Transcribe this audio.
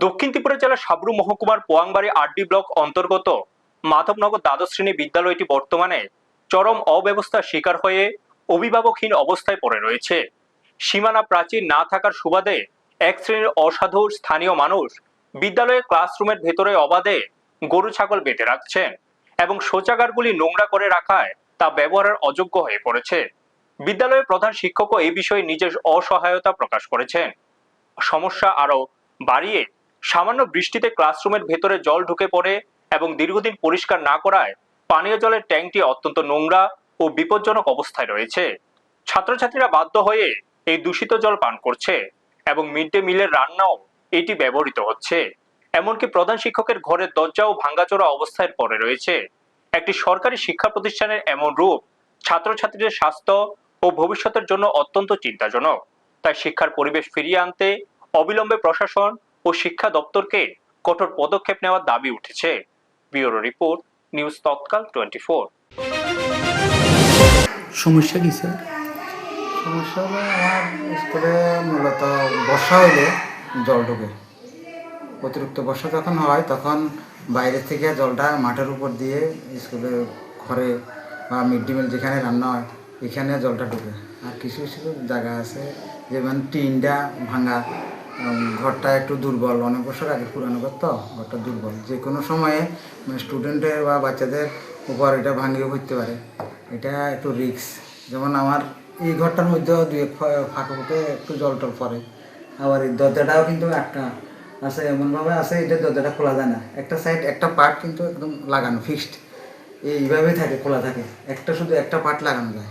দক্ষিণ ত্রিপুরা জেলার সাবরু মহকুমার পোয়াংবাড়ি আরডি ব্লক অন্তর্গত মাধবনগর দ্বাদশ শ্রেণী বিদ্যালয়টি বর্তমানে চরম অব্যবস্থার শিকার হয়ে অভিভাবকহীন অবস্থায় পড়ে রয়েছে। সীমানা প্রাচীর না থাকার সুবাদে এক শ্রেণীর অসাধু স্থানীয় মানুষ বিদ্যালয়ের ক্লাসরুমের ভেতরে অবাধে গরু ছাগল বেঁধে রাখছেন এবং শৌচাগারগুলি নোংরা করে রাখায় তা ব্যবহারের অযোগ্য হয়ে পড়েছে। বিদ্যালয়ের প্রধান শিক্ষকও এই বিষয়ে নিজের অসহায়তা প্রকাশ করেছেন। সমস্যা আরও বাড়িয়ে সামান্য বৃষ্টিতে ক্লাসরুমের ভেতরে জল ঢুকে পড়ে এবং দীর্ঘদিন পরিষ্কার না করায় পানীয় জলের ট্যাঙ্কটি অত্যন্ত নোংরা ও বিপজ্জনক অবস্থায় রয়েছে। ছাত্রছাত্রীরা বাধ্য হয়ে এই দূষিত জল পান করছে এবং মিড ডে মিলের রান্নাও এটি ব্যবহৃত হচ্ছে। এমনকি প্রধান শিক্ষকের ঘরের দরজাও ভাঙ্গাচোরা অবস্থায় পড়ে রয়েছে। একটি সরকারি শিক্ষা প্রতিষ্ঠানের এমন রূপ ছাত্রছাত্রীদের স্বাস্থ্য ও ভবিষ্যতের জন্য অত্যন্ত চিন্তাজনক। তাই শিক্ষার পরিবেশ ফিরিয়ে আনতে অবিলম্বে প্রশাসন ও শিক্ষা দপ্তরকে কঠোর পদক্ষেপ নেওয়ার দাবি উঠেছে। ব্যুরো রিপোর্ট, নিউজ তৎকাল 24। সমস্যা কি স্যার? সমস্যা হলো আমার স্কুলে মূলত বর্ষা হইলে জল ঢোকে। অতিরিক্ত বর্ষা যখন হয় তখন বাইরে থেকে জলটা মাঠের উপর দিয়ে স্কুলে ঘরে বা মিড ডে মিল যেখানে রান্না হয় এখানে জলটা ঢোকে। আর কিছু কিছু জায়গা আছে যেমন টিনটা ভাঙা, ঘরটা একটু দুর্বল, অনেক বছর আগে পুরানো ঘর তো ঘরটা দুর্বল, যে কোনো সময়ে স্টুডেন্টের বা বাচ্চাদের উপর এটা ভাঙিয়ে হইতে পারে। এটা একটু রিস্ক। যেমন আমার এই ঘরটার মধ্যেও দুই এক ফাঁকা ফুটে একটু জল টল পড়ে। আবার এই দরজাটাও কিন্তু একটা আছে, এমনভাবে আছে এটা দরজাটা খোলা যায় না, একটা সাইড একটা পার্ট কিন্তু একদম লাগানো ফিক্সড, এইভাবেই থাকে, খোলা থাকে, একটা শুধু একটা পার্ট লাগানো যায়।